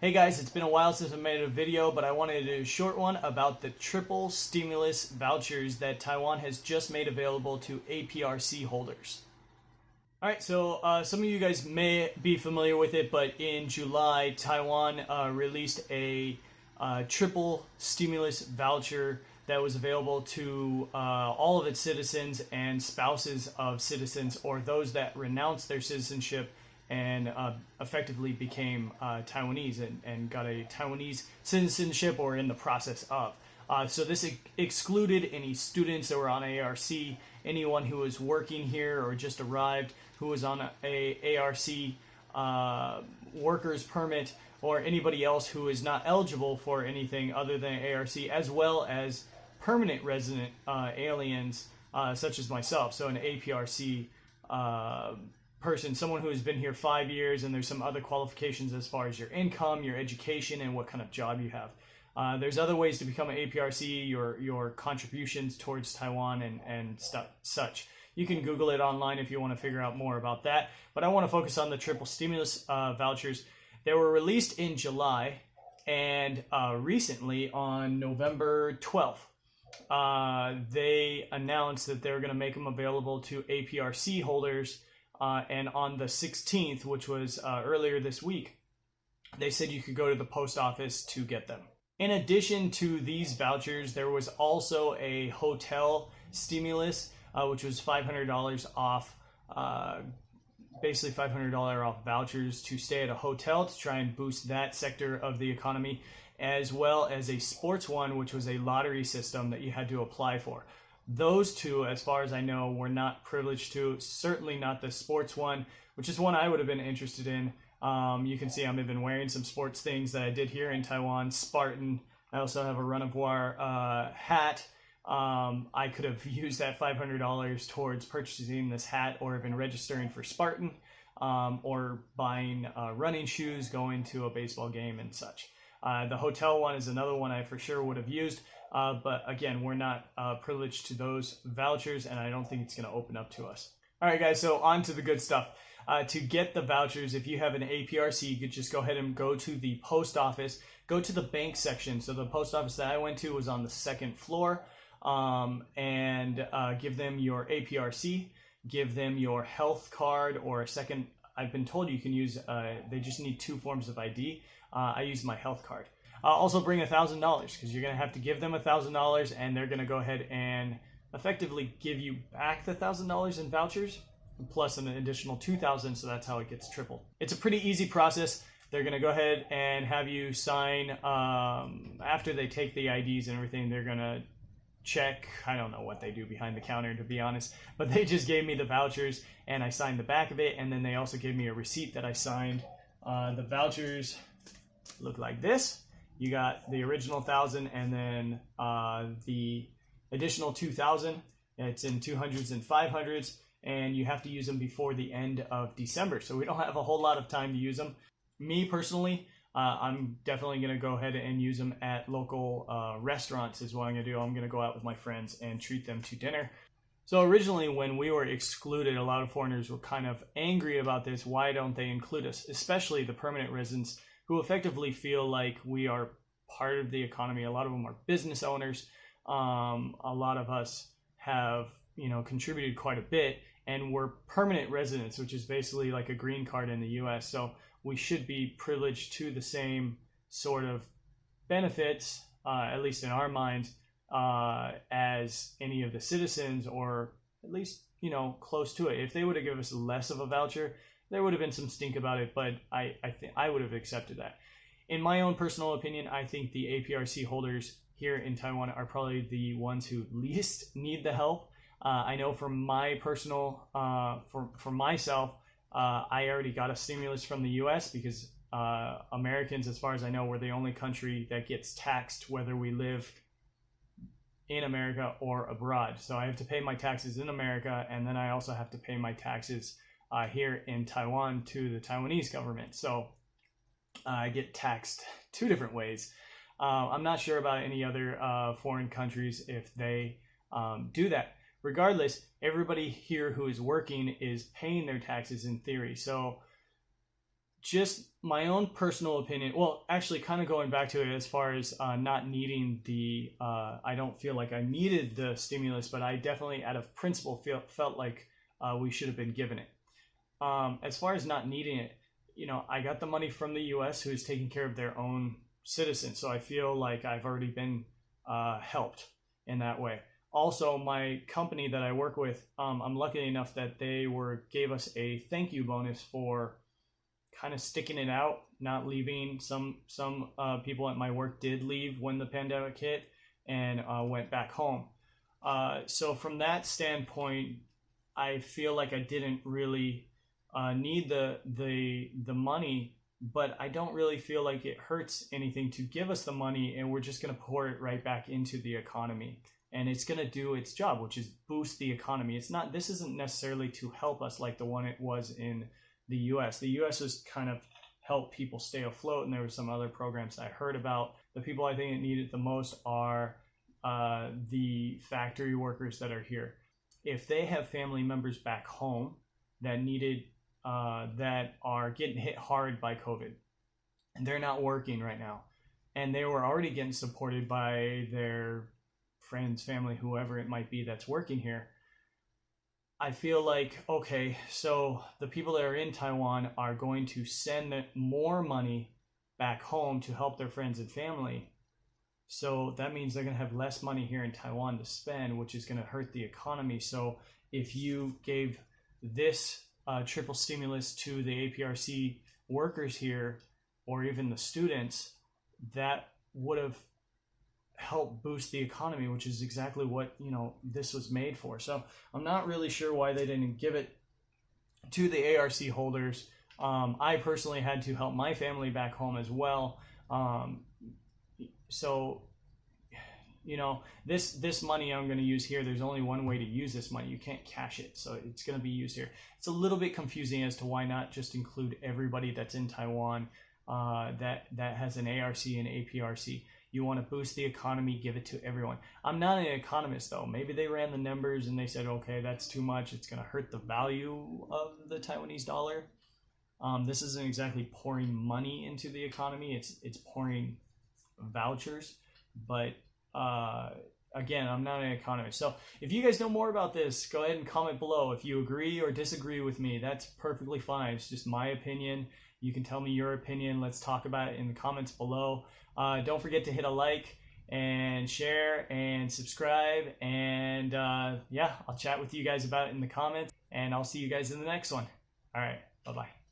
Hey guys, it's been a while since I made a video, but I wanted to do a short one about the triple stimulus vouchers that Taiwan has just made available to APRC holders. Alright, so some of you guys may be familiar with it, but in July, Taiwan released a triple stimulus voucher that was available to all of its citizens and spouses of citizens, or those that renounced their citizenship and effectively became Taiwanese and got a Taiwanese citizenship or in the process of. So this excluded any students that were on ARC, anyone who was working here or just arrived who was on a ARC worker's permit, or anybody else who is not eligible for anything other than ARC, as well as permanent resident aliens such as myself. So an APRC person, someone who has been here 5 years, and there's some other qualifications as far as your income, your education, and what kind of job you have. There's other ways to become an APRC, your contributions towards Taiwan and such. You can Google it online if you want to figure out more about that. But I want to focus on the triple stimulus vouchers. They were released in July, and recently on November 12th, they announced that they're going to make them available to APRC holders. And on the 16th, which was earlier this week, they said you could go to the post office to get them. In addition to these vouchers, there was also a hotel stimulus, which was $500 off, basically $500 off vouchers to stay at a hotel to try and boost that sector of the economy, as well as a sports one, which was a lottery system that you had to apply for. Those two, as far as I know, were not privileged to, certainly not the sports one, which is one I would have been interested in. You can see I'm even wearing some sports things that I did here in Taiwan, Spartan. I also have a Run of War hat. I could have used that $500 towards purchasing this hat, or even registering for Spartan, or buying running shoes, going to a baseball game and such. The hotel one is another one I for sure would have used. But again, we're not privileged to those vouchers, and I don't think it's going to open up to us. All right, guys, so on to the good stuff. To get the vouchers, if you have an APRC, you could just go ahead and go to the post office, go to the bank section. So the post office that I went to was on the second floor, and give them your APRC, give them your health card, or a second, I've been told you can use, they just need 2 forms of ID. I used my health card. Also bring $1,000, because you're going to have to give them $1,000, and they're going to go ahead and effectively give you back the $1,000 in vouchers, plus an additional $2,000, so that's how it gets tripled. It's a pretty easy process. They're going to go ahead and have you sign, after they take the IDs and everything, they're going to check. I don't know what they do behind the counter, to be honest, but they just gave me the vouchers, and I signed the back of it, and then they also gave me a receipt that I signed. The vouchers look like this. You got the original 1,000, and then the additional 2,000. It's in 200s and 500s, and you have to use them before the end of December. So we don't have a whole lot of time to use them. Me personally, I'm definitely going to go ahead and use them at local restaurants is what I'm going to do. I'm going to go out with my friends and treat them to dinner. So originally, when we were excluded, a lot of foreigners were kind of angry about this. Why don't they include us? Especially the permanent residents, who effectively feel like we are part of the economy. A lot of them are business owners. A lot of us have, contributed quite a bit, and we're permanent residents, which is basically like a green card in the US. So we should be privileged to the same sort of benefits, at least in our minds, as any of the citizens, or at least, close to it. If they would have given us less of a voucher, there would have been some stink about it, but I think I would have accepted that. In my own personal opinion, I think the APRC holders here in Taiwan are probably the ones who least need the help. I know from my personal, for myself, I already got a stimulus from the US, because Americans, as far as I know, we're the only country that gets taxed whether we live in America or abroad. So I have to pay my taxes in America, and then I also have to pay my taxes here in Taiwan to the Taiwanese government. So I get taxed 2 different ways. I'm not sure about any other foreign countries if they do that. Regardless, everybody here who is working is paying their taxes in theory. So just my own personal opinion. Well, actually, kind of going back to it as far as not needing the, I don't feel like I needed the stimulus, but I definitely, out of principle, felt like we should have been given it. As far as not needing it, I got the money from the U.S., who is taking care of their own citizens, so I feel like I've already been helped in that way. Also, my company that I work with, I'm lucky enough that they gave us a thank you bonus for kind of sticking it out, not leaving. Some people at my work did leave when the pandemic hit and went back home. So from that standpoint, I feel like I didn't really need the money, but I don't really feel like it hurts anything to give us the money, and we're just going to pour it right back into the economy. And it's going to do its job, which is boost the economy. This isn't necessarily to help us like the one it was in the U.S. The U.S. was kind of help people stay afloat, and there were some other programs I heard about. The people I think it needed the most are the factory workers that are here. If they have family members back home that that are getting hit hard by COVID, and they're not working right now, and they were already getting supported by their friends, family, whoever it might be that's working here, I feel like, okay, so the people that are in Taiwan are going to send more money back home to help their friends and family. So that means they're going to have less money here in Taiwan to spend, which is going to hurt the economy. So if you gave this triple stimulus to the APRC workers here, or even the students, that would have help boost the economy, which is exactly what this was made for. So I'm not really sure why they didn't give it to the ARC holders. I personally had to help my family back home as well. So this money I'm going to use here, there's only one way to use this money. You can't cash it, so it's going to be used here. It's a little bit confusing as to why not just include everybody that's in Taiwan that has an ARC and APRC. You want to boost the economy, give it to everyone. I'm not an economist, though. Maybe they ran the numbers and they said, okay, that's too much. It's going to hurt the value of the Taiwanese dollar. This isn't exactly pouring money into the economy. It's pouring vouchers. But again, I'm not an economist. So if you guys know more about this, go ahead and comment below. If you agree or disagree with me, that's perfectly fine. It's just my opinion. You can tell me your opinion. Let's talk about it in the comments below. Don't forget to hit a like and share and subscribe. And yeah, I'll chat with you guys about it in the comments. And I'll see you guys in the next one. All right. Bye-bye.